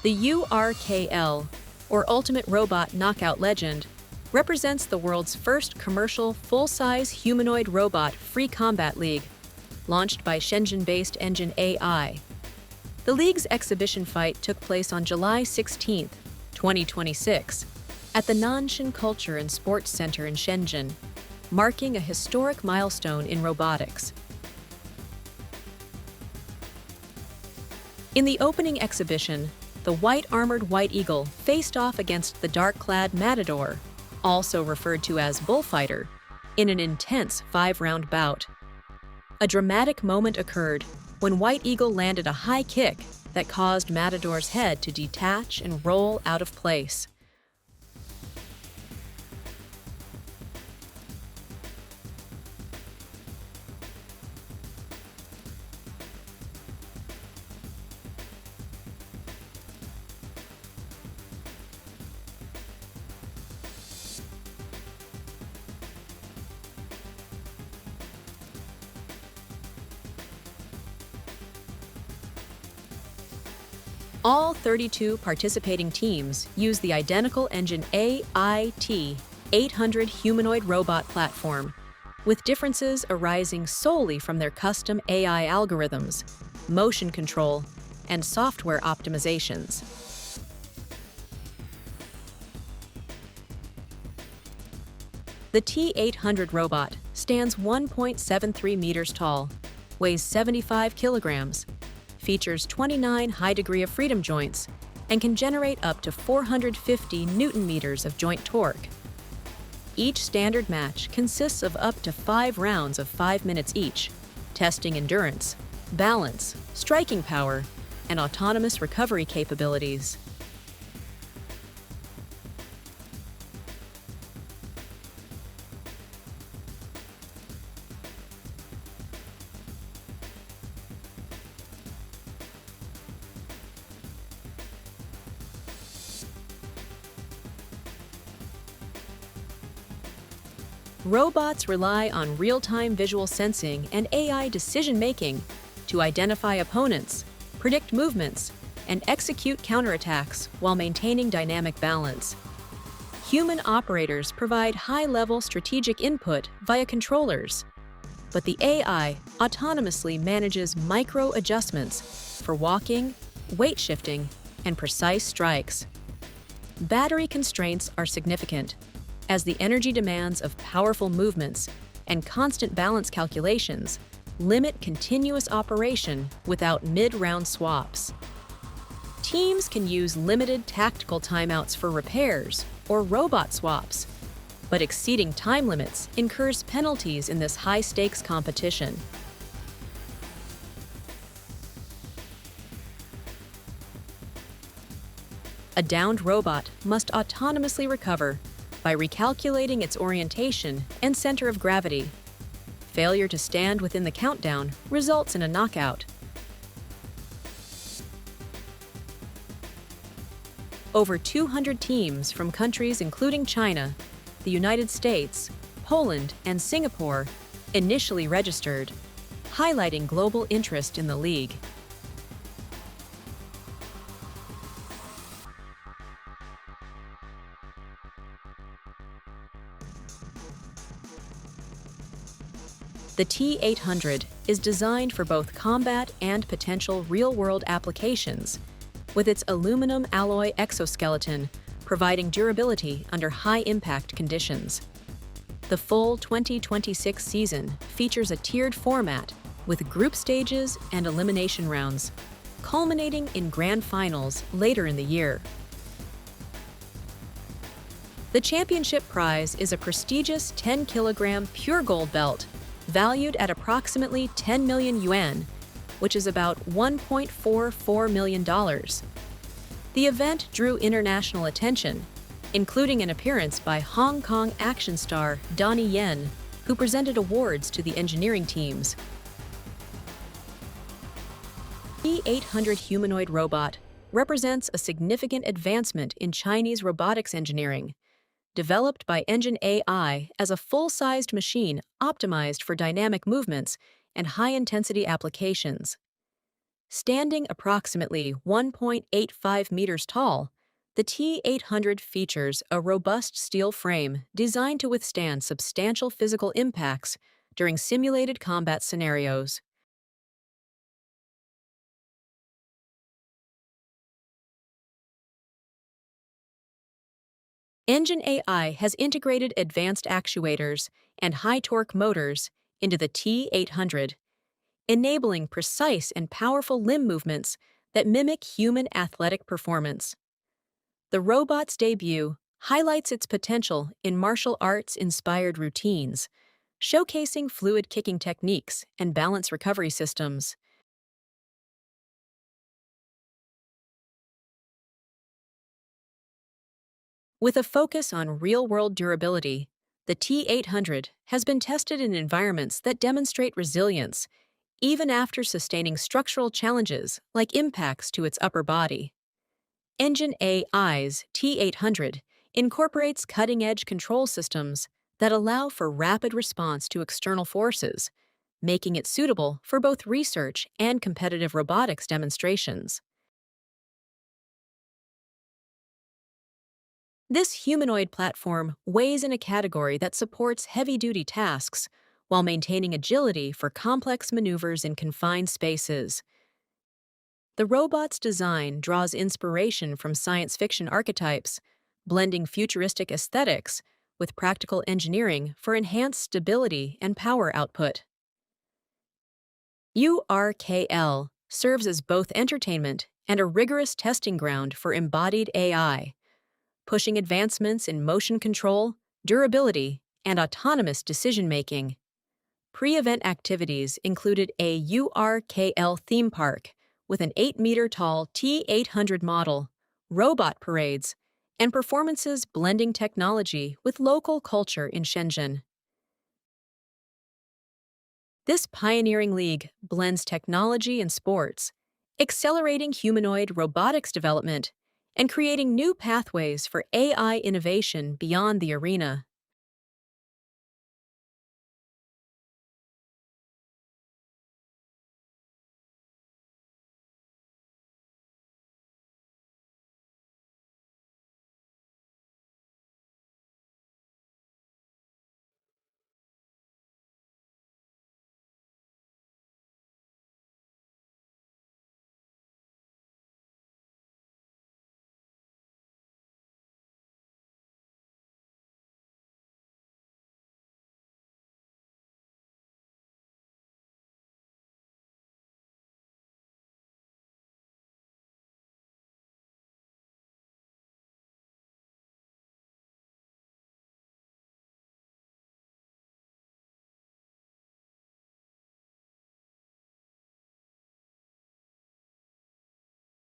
The URKL, or Ultimate Robot Knockout Legend, represents the world's first commercial full-size humanoid robot free combat league, launched by Shenzhen-based EngineAI. The league's exhibition fight took place on July 16, 2026, at the Nanshan Culture Sports Center in Shenzhen, marking a historic milestone in robotics. In the opening exhibition, the white-armored White Eagle faced off against the dark-clad Matador, also referred to as Bullfighter, in an intense 5-round bout. A dramatic moment occurred when White Eagle landed a high kick that caused Matador's head to detach and roll out of place. All 32 participating teams use the identical EngineAI T-800 humanoid robot platform, with differences arising solely from their custom AI algorithms, motion control, and software optimizations. The T-800 robot stands 1.73 meters tall, weighs 75 kilograms, features 29 high degree of freedom joints, and can generate up to 450 newton-meters of joint torque. Each standard match consists of up to 5 rounds of 5 minutes each, testing endurance, balance, striking power, and autonomous recovery capabilities. Robots rely on real-time visual sensing and AI decision-making to identify opponents, predict movements, and execute counterattacks while maintaining dynamic balance. Human operators provide high-level strategic input via controllers, but the AI autonomously manages micro-adjustments for walking, weight shifting, and precise strikes. Battery constraints are significant, as the energy demands of powerful movements and constant balance calculations limit continuous operation without mid-round swaps. Teams can use limited tactical timeouts for repairs or robot swaps, but exceeding time limits incurs penalties in this high-stakes competition. A downed robot must autonomously recover by recalculating its orientation and center of gravity. Failure to stand within the countdown results in a knockout. Over 200 teams from countries including China, the United States, Poland, and Singapore initially registered, highlighting global interest in the league. The T-800 is designed for both combat and potential real-world applications, with its aluminum alloy exoskeleton providing durability under high-impact conditions. The full 2026 season features a tiered format with group stages and elimination rounds, culminating in grand finals later in the year. The championship prize is a prestigious 10-kilogram pure gold belt, valued at approximately 10 million yuan, which is about $1.44 million. The event drew international attention, including an appearance by Hong Kong action star Donnie Yen, who presented awards to the engineering teams. The T-800 humanoid robot represents a significant advancement in Chinese robotics engineering, developed by EngineAI as a full-sized machine optimized for dynamic movements and high-intensity applications. Standing approximately 1.85 meters tall, the T-800 features a robust steel frame designed to withstand substantial physical impacts during simulated combat scenarios. EngineAI has integrated advanced actuators and high-torque motors into the T-800, enabling precise and powerful limb movements that mimic human athletic performance. The robot's debut highlights its potential in martial arts-inspired routines, showcasing fluid kicking techniques and balance recovery systems. With a focus on real-world durability, the T-800 has been tested in environments that demonstrate resilience, even after sustaining structural challenges like impacts to its upper body. EngineAI's T-800 incorporates cutting-edge control systems that allow for rapid response to external forces, making it suitable for both research and competitive robotics demonstrations. This humanoid platform weighs in a category that supports heavy-duty tasks while maintaining agility for complex maneuvers in confined spaces. The robot's design draws inspiration from science fiction archetypes, blending futuristic aesthetics with practical engineering for enhanced stability and power output. URKL serves as both entertainment and a rigorous testing ground for embodied AI, pushing advancements in motion control, durability, and autonomous decision-making. Pre-event activities included a URKL theme park with an 8-meter-tall T-800 model, robot parades, and performances blending technology with local culture in Shenzhen. This pioneering league blends technology and sports, accelerating humanoid robotics development and creating new pathways for AI innovation beyond the arena.